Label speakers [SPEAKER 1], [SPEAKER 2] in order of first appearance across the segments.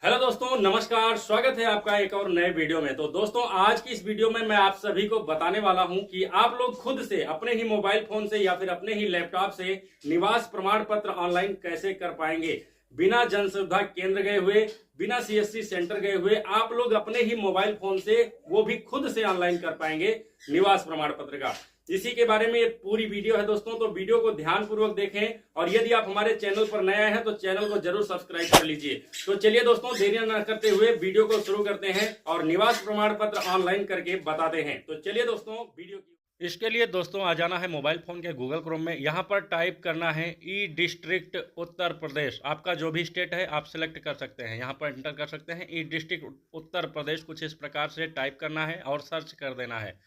[SPEAKER 1] Hello दोस्तों, नमस्कार। स्वागत है आपका एक और नए वीडियो में। तो दोस्तों, आज की इस वीडियो में मैं आप सभी को बताने वाला हूं कि आप लोग खुद से अपने ही मोबाइल फोन से या फिर अपने ही लैपटॉप से निवास प्रमाण पत्र ऑनलाइन कैसे कर पाएंगे। बिना जन सुविधा केंद्र गए हुए, बिना सीएससी सेंटर गए हुए आप लोग अपने ही मोबाइल फोन से, वो भी खुद से ऑनलाइन कर पाएंगे निवास प्रमाण पत्र का। इसी के बारे में ये पूरी वीडियो है दोस्तों, तो वीडियो को ध्यानपूर्वक देखें और यदि आप हमारे चैनल पर नए हैं तो चैनल को जरूर सब्सक्राइब कर लीजिए। तो चलिए दोस्तों, देरी न करते हुए वीडियो को शुरू करते हैं और निवास प्रमाण पत्र ऑनलाइन करके बताते हैं। तो चलिए दोस्तों, वीडियो की इसके लिए दोस्तों आ जाना है मोबाइल फोन के गूगल क्रोम में। यहाँ पर टाइप करना है ई डिस्ट्रिक्ट उत्तर प्रदेश। आपका जो भी स्टेट है आप सिलेक्ट कर सकते हैं, यहाँ पर एंटर कर सकते हैं। ई डिस्ट्रिक्ट उत्तर प्रदेश कुछ इस प्रकार से टाइप करना है और सर्च कर देना है।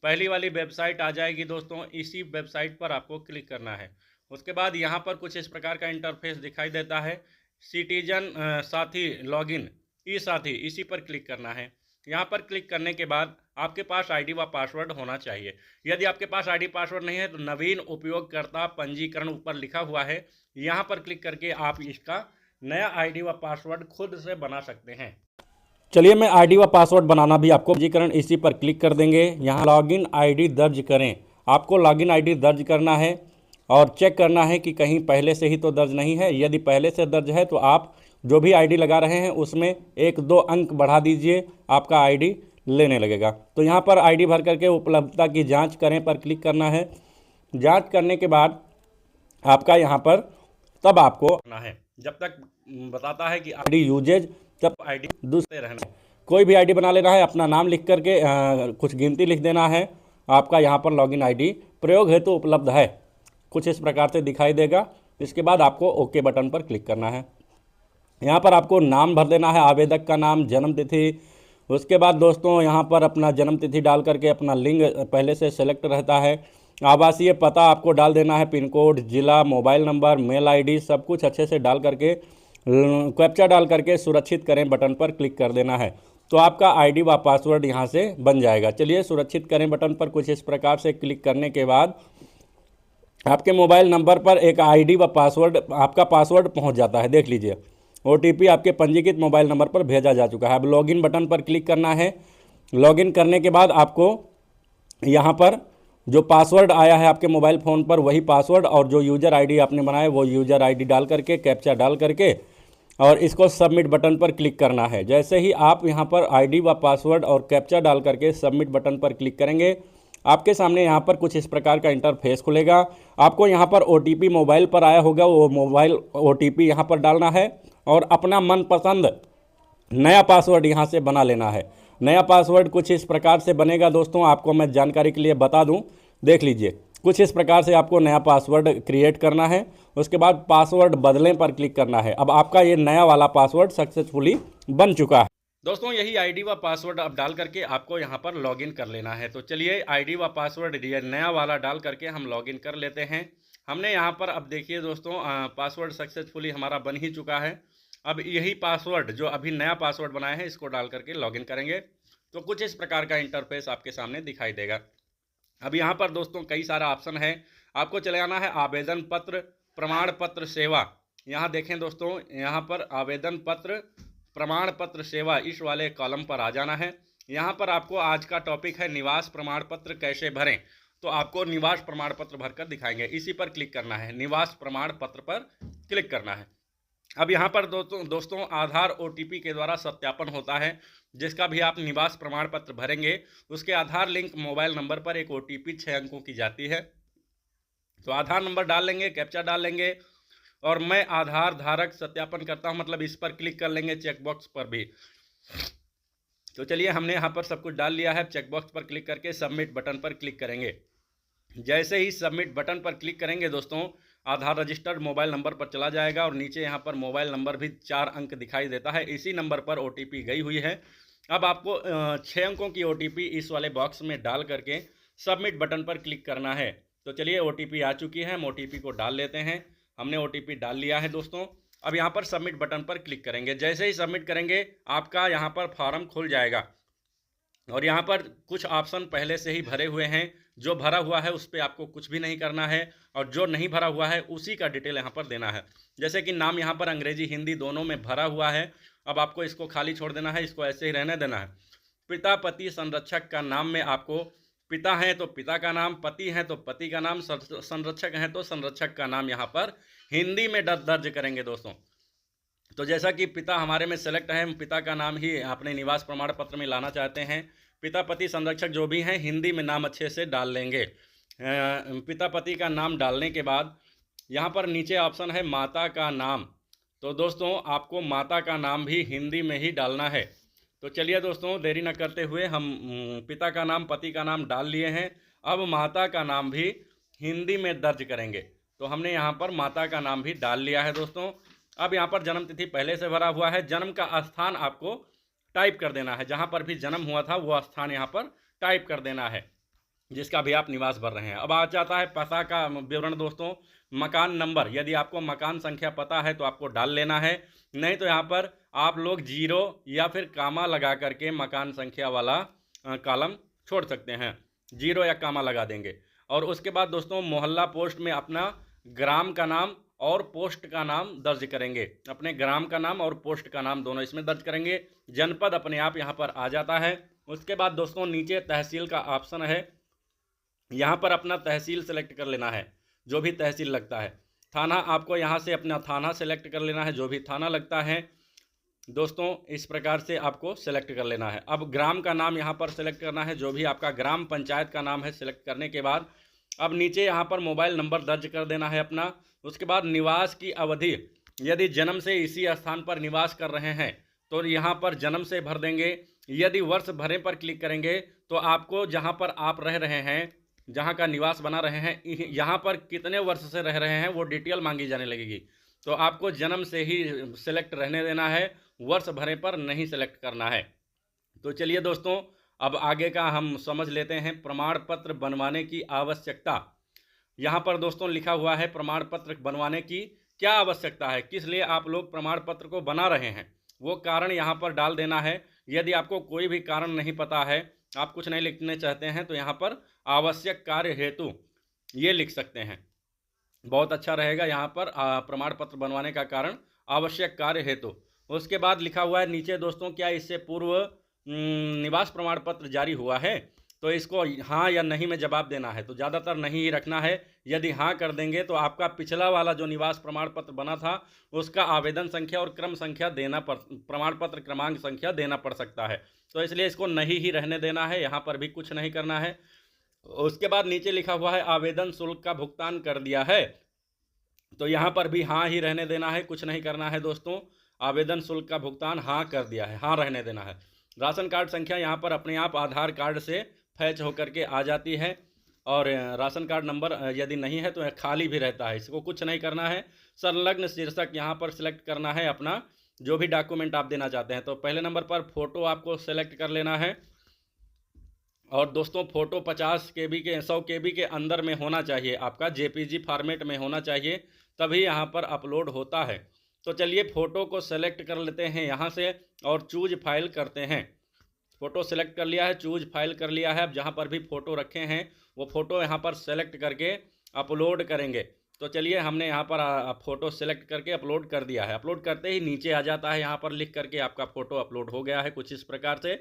[SPEAKER 1] पहली वाली वेबसाइट आ जाएगी दोस्तों, इसी वेबसाइट पर आपको क्लिक करना है। उसके बाद यहाँ पर कुछ इस प्रकार का इंटरफेस दिखाई देता है, सिटीजन साथी लॉगिन ई साथी, इसी पर क्लिक करना है। यहाँ पर क्लिक करने के बाद आपके पास आईडी व पासवर्ड होना चाहिए। यदि आपके पास आईडी पासवर्ड नहीं है तो नवीन उपयोगकर्ता पंजीकरण ऊपर लिखा हुआ है, यहाँ पर क्लिक करके आप इसका नया आईडी व पासवर्ड खुद से बना सकते हैं। चलिए मैं आईडी व पासवर्ड बनाना भी आपको पंजीकरण इसी पर क्लिक कर देंगे। यहाँ लॉगिन आईडी दर्ज करें, आपको लॉगिन आईडी दर्ज करना है और चेक करना है कि कहीं पहले से ही तो दर्ज नहीं है। यदि पहले से दर्ज है तो आप जो भी आईडी लगा रहे हैं उसमें 1-2 अंक बढ़ा दीजिए, आपका आईडी लेने लगेगा। तो यहाँ पर आईडी भर करके उपलब्धता की जाँच करें पर क्लिक करना है। जाँच करने के बाद आपका यहाँ पर तब आपको करना है, जब तक बताता है कि आईडी यूजेज, तब आईडी दूसरे रहना है। कोई भी आईडी बना लेना है, अपना नाम लिख करके कुछ गिनती लिख देना है। आपका यहाँ पर लॉगिन आईडी प्रयोग हेतु उपलब्ध है, कुछ इस प्रकार से दिखाई देगा। इसके बाद आपको ओके बटन पर क्लिक करना है। यहाँ पर आपको नाम भर देना है, आवेदक का नाम, जन्म तिथि। उसके बाद दोस्तों यहाँ पर अपना जन्म तिथि डाल करके अपना लिंग पहले से सेलेक्ट रहता है। आवासीय पता आपको डाल देना है, पिन कोड, जिला, मोबाइल नंबर, मेल आईडी, सब कुछ अच्छे से डाल करके कैप्चा डाल करके सुरक्षित करें बटन पर क्लिक कर देना है। तो आपका आईडी व पासवर्ड यहाँ से बन जाएगा। चलिए सुरक्षित करें बटन पर कुछ इस प्रकार से क्लिक करने के बाद आपके मोबाइल नंबर पर एक आईडी व पासवर्ड, आपका पासवर्ड पहुँच जाता है। देख लीजिए, ओटीपी आपके पंजीकृत मोबाइल नंबर पर भेजा जा चुका है। अब लॉगिन बटन पर क्लिक करना है। लॉगिन करने के बाद आपको यहाँ पर जो पासवर्ड आया है आपके मोबाइल फ़ोन पर, वही पासवर्ड और जो यूज़र आईडी आपने बनाया वो यूज़र आईडी डाल करके, कैप्चा डाल करके और इसको सबमिट बटन पर क्लिक करना है। जैसे ही आप यहाँ पर आईडी व पासवर्ड और कैप्चा डाल करके सबमिट बटन पर क्लिक करेंगे, आपके सामने यहाँ पर कुछ इस प्रकार का इंटरफेस खुलेगा। आपको यहाँ पर ओटीपी मोबाइल पर आया होगा, वो मोबाइल ओटीपी यहाँ पर डालना है और अपना मनपसंद नया पासवर्ड यहाँ से बना लेना है। नया पासवर्ड कुछ इस प्रकार से बनेगा दोस्तों, आपको मैं जानकारी के लिए बता दूं। देख लीजिए, कुछ इस प्रकार से आपको नया पासवर्ड क्रिएट करना है। उसके बाद पासवर्ड बदलें पर क्लिक करना है। अब आपका ये नया वाला पासवर्ड सक्सेसफुली बन चुका है। दोस्तों यही आईडी व पासवर्ड अब डाल करके आपको यहाँ पर लॉगिन कर लेना है। तो चलिए आईडी व पासवर्ड ये नया वाला डाल करके हम लॉगिन कर लेते हैं। हमने यहाँ पर अब देखिए दोस्तों, पासवर्ड सक्सेसफुली हमारा बन ही चुका है। अब यही पासवर्ड जो अभी नया पासवर्ड बनाया है इसको डाल करके लॉगिन करेंगे तो कुछ इस प्रकार का इंटरफेस आपके सामने दिखाई देगा। अब यहाँ पर दोस्तों कई सारा ऑप्शन है, आपको चले आना है आवेदन पत्र प्रमाण पत्र सेवा। यहाँ देखें दोस्तों, यहाँ पर आवेदन पत्र प्रमाण पत्र सेवा, इस वाले कॉलम पर आ जाना है। यहाँ पर आपको आज का टॉपिक है निवास प्रमाण पत्र कैसे भरें, तो आपको निवास प्रमाण पत्र भरकर दिखाएंगे। इसी पर क्लिक करना है, निवास प्रमाण पत्र पर क्लिक करना है। अब यहाँ पर दोस्तों आधार ओटीपी के द्वारा सत्यापन होता है। जिसका भी आप निवास प्रमाण पत्र भरेंगे उसके आधार लिंक मोबाइल नंबर पर एक ओटीपी 6 अंकों की जाती है। तो आधार नंबर डाल लेंगे, कैप्चा डाल लेंगे और मैं आधार धारक सत्यापन करता हूँ, मतलब इस पर क्लिक कर लेंगे, चेकबॉक्स पर भी। तो चलिए हमने यहाँ पर सब कुछ डाल लिया है। चेकबॉक्स पर क्लिक करके सबमिट बटन पर क्लिक करेंगे। जैसे ही सबमिट बटन पर क्लिक करेंगे दोस्तों, आधार रजिस्टर्ड मोबाइल नंबर पर चला जाएगा और नीचे यहाँ पर मोबाइल नंबर भी 4 अंक दिखाई देता है। इसी नंबर पर ओटीपी गई हुई है। अब आपको 6 अंकों की ओटीपी इस वाले बॉक्स में डाल करके सबमिट बटन पर क्लिक करना है। तो चलिए ओटीपी आ चुकी है, हम ओटीपी को डाल लेते हैं। हमने ओटीपी डाल लिया है दोस्तों। अब यहाँ पर सबमिट बटन पर क्लिक करेंगे। जैसे ही सबमिट करेंगे आपका यहाँ पर फॉर्म खुल जाएगा। और यहाँ पर कुछ ऑप्शन पहले से ही भरे हुए हैं। जो भरा हुआ है उस पर आपको कुछ भी नहीं करना है, और जो नहीं भरा हुआ है उसी का डिटेल यहाँ पर देना है। जैसे कि नाम यहाँ पर अंग्रेजी हिंदी दोनों में भरा हुआ है। अब आपको इसको खाली छोड़ देना है, इसको ऐसे ही रहने देना है। पिता पति संरक्षक का नाम में आपको पिता हैं तो पिता का नाम, पति हैं तो पति का नाम, संरक्षक हैं तो संरक्षक का नाम यहाँ पर हिंदी में दर्ज करेंगे दोस्तों। तो जैसा कि पिता हमारे में सेलेक्ट है, हम पिता का नाम ही अपने निवास प्रमाण पत्र में लाना चाहते हैं। पिता पति संरक्षक जो भी हैं हिंदी में नाम अच्छे से डाल लेंगे। पिता पति का नाम डालने के बाद यहाँ पर नीचे ऑप्शन है माता का नाम। तो दोस्तों आपको माता का नाम भी हिंदी में ही डालना है। तो चलिए दोस्तों देरी न करते हुए हम पिता का नाम पति का नाम डाल लिए हैं। अब माता का नाम भी हिंदी में दर्ज करेंगे। तो हमने यहाँ पर माता का नाम भी डाल लिया है दोस्तों। अब यहाँ पर जन्म तिथि पहले से भरा हुआ है। जन्म का स्थान आपको टाइप कर देना है, जहाँ पर भी जन्म हुआ था वो स्थान यहाँ पर टाइप कर देना है जिसका भी आप निवास भर रहे हैं। अब आ जाता है पता का विवरण दोस्तों। मकान नंबर, यदि आपको मकान संख्या पता है तो आपको डाल लेना है, नहीं तो यहाँ पर आप लोग 0 या फिर कामा लगा करके मकान संख्या वाला कॉलम छोड़ सकते हैं। 0 या कामा लगा देंगे। और उसके बाद दोस्तों मोहल्ला पोस्ट में अपना ग्राम का नाम और पोस्ट का नाम दर्ज करेंगे। अपने ग्राम का नाम और पोस्ट का नाम दोनों इसमें दर्ज करेंगे। जनपद अपने आप यहाँ पर आ जाता है। उसके बाद दोस्तों नीचे तहसील का ऑप्शन है, यहाँ पर अपना तहसील सेलेक्ट कर लेना है जो भी तहसील लगता है। थाना आपको यहाँ से अपना थाना सेलेक्ट कर लेना है जो भी थाना लगता है दोस्तों। इस प्रकार से आपको सेलेक्ट कर लेना है। अब ग्राम का नाम यहाँ पर सेलेक्ट करना है जो भी आपका ग्राम पंचायत का नाम है। सेलेक्ट करने के बाद अब नीचे यहाँ पर मोबाइल नंबर दर्ज कर देना है अपना। उसके बाद निवास की अवधि, यदि जन्म से इसी स्थान पर निवास कर रहे हैं तो यहाँ पर जन्म से भर देंगे। यदि वर्ष भरे पर क्लिक करेंगे तो आपको जहाँ पर आप रह रहे हैं, जहाँ का निवास बना रहे हैं, यहाँ पर कितने वर्ष से रह रहे हैं वो डिटेल मांगी जाने लगेगी। तो आपको जन्म से ही सेलेक्ट रहने देना है, वर्ष भरे पर नहीं सेलेक्ट करना है। तो चलिए दोस्तों अब आगे का हम समझ लेते हैं। प्रमाण पत्र बनवाने की आवश्यकता, यहाँ पर दोस्तों लिखा हुआ है प्रमाण पत्र बनवाने की क्या आवश्यकता है, किस लिए आप लोग प्रमाण पत्र को बना रहे हैं, वो कारण यहाँ पर डाल देना है। यदि आपको कोई भी कारण नहीं पता है, आप कुछ नहीं लिखने चाहते हैं, तो यहाँ पर आवश्यक कार्य हेतु ये लिख सकते हैं, बहुत अच्छा रहेगा। यहाँ पर प्रमाण पत्र बनवाने का कारण आवश्यक कार्य हेतु। उसके बाद लिखा हुआ है नीचे दोस्तों, क्या इससे पूर्व निवास प्रमाण पत्र जारी हुआ है, तो इसको हाँ या नहीं में जवाब देना है। तो ज़्यादातर नहीं ही रखना है। यदि हाँ कर देंगे तो आपका पिछला वाला जो निवास प्रमाण पत्र बना था उसका आवेदन संख्या और क्रम संख्या देना प्रमाण पत्र क्रमांक संख्या देना पड़ सकता है। तो इसलिए इसको नहीं ही रहने देना है, यहाँ पर भी कुछ नहीं करना है। उसके बाद नीचे लिखा हुआ है आवेदन शुल्क का भुगतान कर दिया है, तो यहाँ पर भी हाँ ही रहने देना है, कुछ नहीं करना है दोस्तों। आवेदन शुल्क का भुगतान हाँ कर दिया है, हाँ रहने देना है। राशन कार्ड संख्या यहाँ पर अपने आप आधार कार्ड से फैच होकर के आ जाती है, और राशन कार्ड नंबर यदि नहीं है तो खाली भी रहता है, इसको कुछ नहीं करना है। संलग्न शीर्षक यहाँ पर सिलेक्ट करना है अपना जो भी डॉक्यूमेंट आप देना चाहते हैं। तो पहले नंबर पर फ़ोटो आपको सेलेक्ट कर लेना है, और दोस्तों फ़ोटो 50 KB के 100 KB के अंदर में होना चाहिए, आपका JPG फॉर्मेट में होना चाहिए, तभी यहाँ पर अपलोड होता है। तो चलिए फ़ोटो को सेलेक्ट कर लेते हैं यहाँ से और चूज फाइल करते हैं। फ़ोटो सेलेक्ट कर लिया है, चूज फाइल कर लिया है। अब जहाँ पर भी फ़ोटो रखे हैं वो फ़ोटो यहाँ पर सेलेक्ट करके अपलोड करेंगे। तो चलिए हमने यहाँ पर फ़ोटो सेलेक्ट करके अपलोड कर दिया है। अपलोड करते ही नीचे आ जाता है, यहाँ पर लिख करके आपका फ़ोटो अपलोड हो गया है कुछ इस प्रकार से।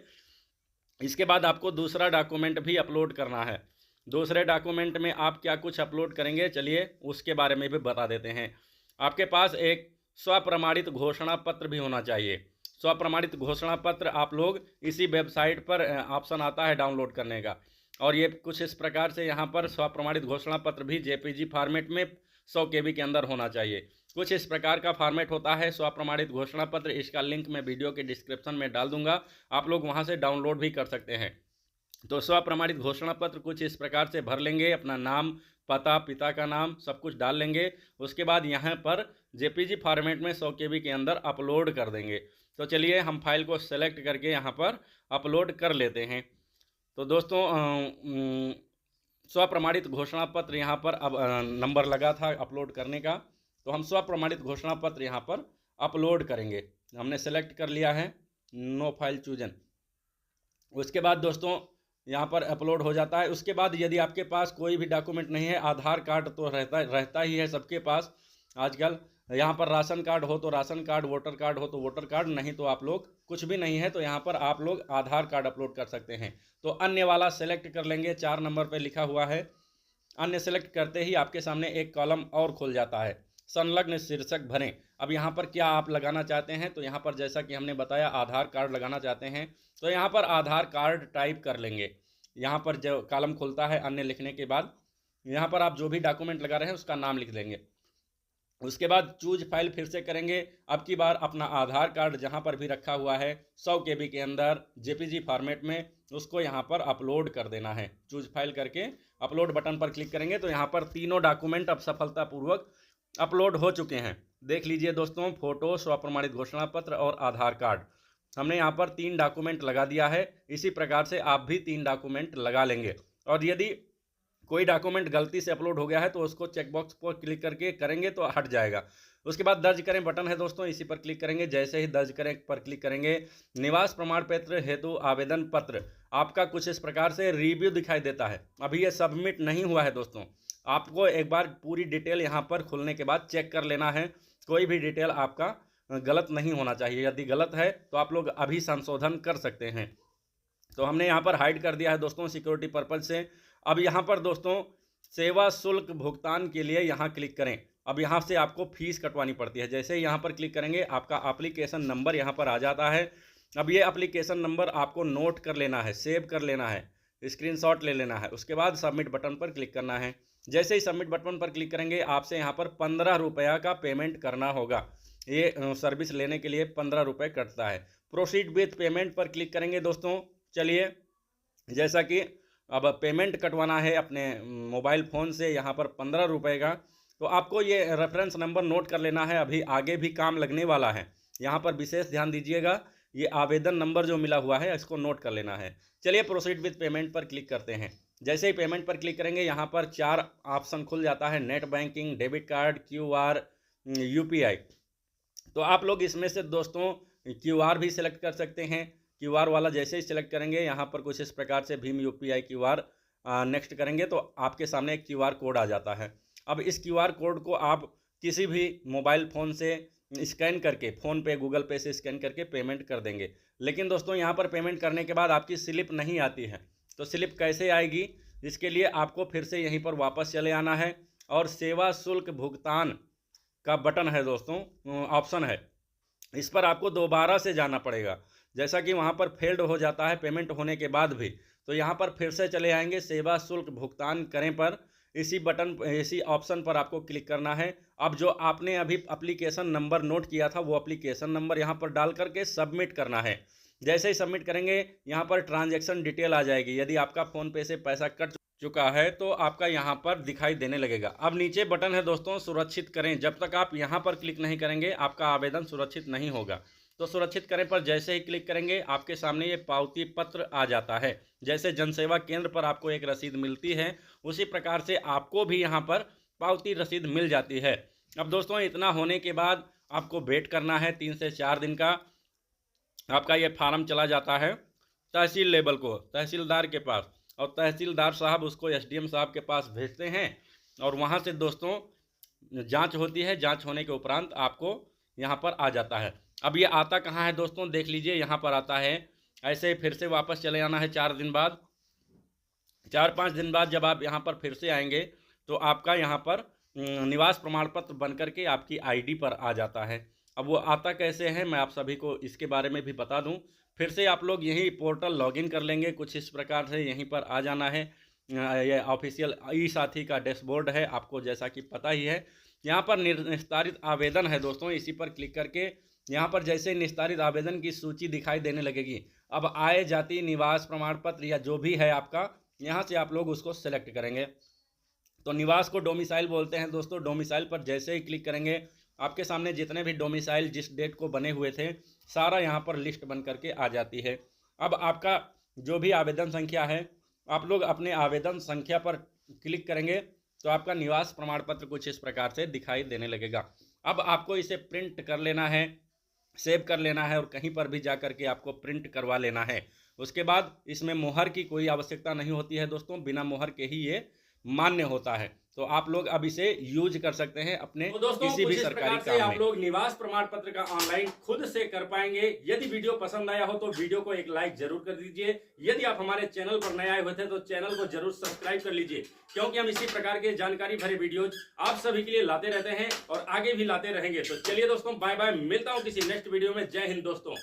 [SPEAKER 1] इसके बाद आपको दूसरा डॉक्यूमेंट भी अपलोड करना है। दूसरे डॉक्यूमेंट में आप क्या कुछ अपलोड करेंगे, चलिए उसके बारे में भी बता देते हैं। आपके पास एक स्वप्रमाणित घोषणा पत्र भी होना चाहिए। स्वप्रमाणित घोषणा पत्र आप लोग इसी वेबसाइट पर ऑप्शन आता है डाउनलोड करने का, और ये कुछ इस प्रकार से यहाँ पर स्वप्रमाणित घोषणा पत्र भी JPG फॉर्मेट में 100 KB के अंदर होना चाहिए। कुछ इस प्रकार का फॉर्मेट होता है स्वप्रमाणित घोषणा पत्र। इसका लिंक मैं वीडियो के डिस्क्रिप्शन में डाल दूंगा, आप लोग वहाँ से डाउनलोड भी कर सकते हैं। तो स्वप्रमाणित घोषणा पत्र कुछ इस प्रकार से भर लेंगे, अपना नाम पता पिता का नाम सब कुछ डाल लेंगे। उसके बाद यहाँ पर JPG फॉर्मेट में 100 KB के अंदर अपलोड कर देंगे। तो चलिए हम फाइल को सेलेक्ट करके यहाँ पर अपलोड कर लेते हैं। तो दोस्तों स्वप्रमाणित घोषणा पत्र यहाँ पर अब नंबर लगा था अपलोड करने का, तो हम स्वप्रमाणित घोषणा पत्र यहाँ पर अपलोड करेंगे। हमने सेलेक्ट कर लिया है, नो फाइल चूजन। उसके बाद दोस्तों यहाँ पर अपलोड हो जाता है। उसके बाद यदि आपके पास कोई भी डॉक्यूमेंट नहीं है, आधार कार्ड तो रहता ही है सबके पास आजकल। यहाँ पर राशन कार्ड हो तो राशन कार्ड, वोटर कार्ड हो तो वोटर कार्ड, नहीं तो आप लोग कुछ भी नहीं है तो यहाँ पर आप लोग आधार कार्ड अपलोड कर सकते हैं। तो अन्य वाला सेलेक्ट कर लेंगे, 4 नंबर पर लिखा हुआ है अन्य। सेलेक्ट करते ही आपके सामने एक कॉलम और खुल जाता है, संलग्न शीर्षक भरें। अब यहाँ पर क्या आप लगाना चाहते हैं, तो यहाँ पर जैसा कि हमने बताया आधार कार्ड लगाना चाहते हैं तो यहाँ पर आधार कार्ड टाइप कर लेंगे। यहाँ पर जो कॉलम खुलता है अन्य लिखने के बाद, यहाँ पर आप जो भी डॉक्यूमेंट लगा रहे हैं उसका नाम लिख देंगे। उसके बाद चूज फाइल फिर से करेंगे। अब की बार अपना आधार कार्ड जहाँ पर भी रखा हुआ है 100 KB के अंदर JPG फॉर्मेट में, उसको यहाँ पर अपलोड कर देना है। चूज फाइल करके अपलोड बटन पर क्लिक करेंगे तो यहाँ पर तीनों डॉक्यूमेंट अब सफलतापूर्वक अपलोड हो चुके हैं। देख लीजिए दोस्तों, फोटो, स्वप्रमाणित घोषणा पत्र और आधार कार्ड, हमने यहाँ पर 3 डॉक्यूमेंट लगा दिया है। इसी प्रकार से आप भी 3 डॉक्यूमेंट लगा लेंगे। और यदि कोई डॉक्यूमेंट गलती से अपलोड हो गया है तो उसको चेकबॉक्स पर क्लिक करके करेंगे तो हट जाएगा। उसके बाद दर्ज करें बटन है दोस्तों, इसी पर क्लिक करेंगे। जैसे ही दर्ज करें पर क्लिक करेंगे, निवास प्रमाण पत्र हेतु आवेदन पत्र आपका कुछ इस प्रकार से रिव्यू दिखाई देता है। अभी ये सबमिट नहीं हुआ है दोस्तों, आपको एक बार पूरी डिटेल यहाँ पर खुलने के बाद चेक कर लेना है। कोई भी डिटेल आपका गलत नहीं होना चाहिए, यदि गलत है तो आप लोग अभी संशोधन कर सकते हैं। तो हमने यहाँ पर हाइड कर दिया है दोस्तों सिक्योरिटी पर्पज से। अब यहाँ पर दोस्तों सेवा शुल्क भुगतान के लिए यहाँ क्लिक करें। अब यहाँ से आपको फीस कटवानी पड़ती है। जैसे ही यहाँ पर क्लिक करेंगे आपका एप्लीकेशन नंबर यहाँ पर आ जाता है। अब ये एप्लीकेशन नंबर आपको नोट कर लेना है, सेव कर लेना है, स्क्रीनशॉट ले लेना है। उसके बाद सबमिट बटन पर क्लिक करना है। जैसे ही सबमिट बटन पर क्लिक करेंगे आपसे यहाँ पर 15 रुपया का पेमेंट करना होगा। ये सर्विस लेने के लिए 15 रुपये कटता है। प्रोसीड विथ पेमेंट पर क्लिक करेंगे दोस्तों। चलिए, जैसा कि अब पेमेंट कटवाना है अपने मोबाइल फ़ोन से यहाँ पर 15 रुपये का, तो आपको ये रेफरेंस नंबर नोट कर लेना है। अभी आगे भी काम लगने वाला है, यहाँ पर विशेष ध्यान दीजिएगा। ये आवेदन नंबर जो मिला हुआ है इसको नोट कर लेना है। चलिए प्रोसीड विथ पेमेंट पर क्लिक करते हैं। जैसे ही पेमेंट पर क्लिक करेंगे यहाँ पर 4 ऑप्शन खुल जाता है, net banking, debit card, QR, UPI। तो आप लोग इसमें से दोस्तों QR भी सिलेक्ट कर सकते हैं। QR वाला जैसे ही सिलेक्ट करेंगे यहाँ पर कुछ इस प्रकार से भीम UPI QR नेक्स्ट करेंगे तो आपके सामने एक QR कोड आ जाता है। अब इस QR कोड को आप किसी भी मोबाइल फ़ोन से स्कैन करके, फ़ोन पे, गूगल पे से स्कैन करके पेमेंट कर देंगे। लेकिन दोस्तों यहाँ पर पेमेंट करने के बाद आपकी स्लिप नहीं आती है। तो स्लिप कैसे आएगी, इसके लिए आपको फिर से यहीं पर वापस चले आना है और सेवा शुल्क भुगतान का बटन है दोस्तों, ऑप्शन है, इस पर आपको दोबारा से जाना पड़ेगा। जैसा कि वहाँ पर फेल्ड हो जाता है पेमेंट होने के बाद भी, तो यहाँ पर फिर से चले आएंगे सेवा शुल्क भुगतान करें पर, इसी ऑप्शन पर आपको क्लिक करना है। अब जो आपने अभी एप्लीकेशन नंबर नोट किया था वो एप्लीकेशन नंबर यहाँ पर डाल करके सबमिट करना है। जैसे ही सबमिट करेंगे यहाँ पर ट्रांजैक्शन डिटेल आ जाएगी। यदि आपका फ़ोन पे से पैसा कट चुका है तो आपका यहाँ पर दिखाई देने लगेगा। अब नीचे बटन है दोस्तों सुरक्षित करें, जब तक आप यहाँ पर क्लिक नहीं करेंगे आपका आवेदन सुरक्षित नहीं होगा। तो सुरक्षित करें पर जैसे ही क्लिक करेंगे आपके सामने ये पावती पत्र आ जाता है। जैसे जनसेवा केंद्र पर आपको एक रसीद मिलती है उसी प्रकार से आपको भी यहाँ पर पावती रसीद मिल जाती है। अब दोस्तों इतना होने के बाद आपको वेट करना है 3 से 4 दिन का। आपका ये फार्म चला जाता है तहसील लेवल को, तहसीलदार के पास, और तहसीलदार साहब उसको SDM साहब के पास भेजते हैं और वहाँ से दोस्तों जांच होती है। जांच होने के उपरांत आपको यहाँ पर आ जाता है। अब ये आता कहाँ है दोस्तों, देख लीजिए यहाँ पर आता है। ऐसे फिर से वापस चले आना है 4 दिन बाद, 4-5 दिन बाद जब आप यहाँ पर फिर से आएंगे तो आपका यहाँ पर निवास प्रमाण पत्र बन करके आपकी ID पर आ जाता है। अब वो आता कैसे है मैं आप सभी को इसके बारे में भी बता दूं। फिर से आप लोग यही पोर्टल लॉगिन कर लेंगे, कुछ इस प्रकार से यहीं पर आ जाना है। ये ऑफिशियल ई-साथी का डैशबोर्ड है, आपको जैसा कि पता ही है। यहाँ पर निस्तारित आवेदन है दोस्तों, इसी पर क्लिक करके यहाँ पर जैसे निस्तारित आवेदन की सूची दिखाई देने लगेगी। अब आय, जाति, निवास प्रमाण पत्र या जो भी है आपका, यहाँ से आप लोग उसको सेलेक्ट करेंगे। तो निवास को डोमिसाइल बोलते हैं दोस्तों। डोमिसाइल पर जैसे ही क्लिक करेंगे आपके सामने जितने भी डोमिसाइल जिस डेट को बने हुए थे सारा यहाँ पर लिस्ट बन करके आ जाती है। अब आपका जो भी आवेदन संख्या है आप लोग अपने आवेदन संख्या पर क्लिक करेंगे तो आपका निवास प्रमाण पत्र कुछ इस प्रकार से दिखाई देने लगेगा। अब आपको इसे प्रिंट कर लेना है। सेव कर लेना है और कहीं पर भी जाकर के आपको प्रिंट करवा लेना है। उसके बाद इसमें मोहर की कोई आवश्यकता नहीं होती है दोस्तों, बिना मोहर के ही ये मान्य होता है। तो आप लोग अब इसे यूज कर सकते हैं अपने तो दोस्तों किसी भी सरकारी काम में। आप लोग निवास प्रमाण पत्र का ऑनलाइन खुद से कर पाएंगे। यदि वीडियो पसंद आया हो तो वीडियो को एक लाइक जरूर कर दीजिए। यदि आप हमारे चैनल पर नए आए हुए थे तो चैनल को जरूर सब्सक्राइब कर लीजिए, क्योंकि हम इसी प्रकार के जानकारी भरे वीडियोज आप सभी के लिए लाते रहते हैं और आगे भी लाते रहेंगे। तो चलिए दोस्तों, बाय बाय, मिलता हूं किसी नेक्स्ट वीडियो में। जय हिंद दोस्तों।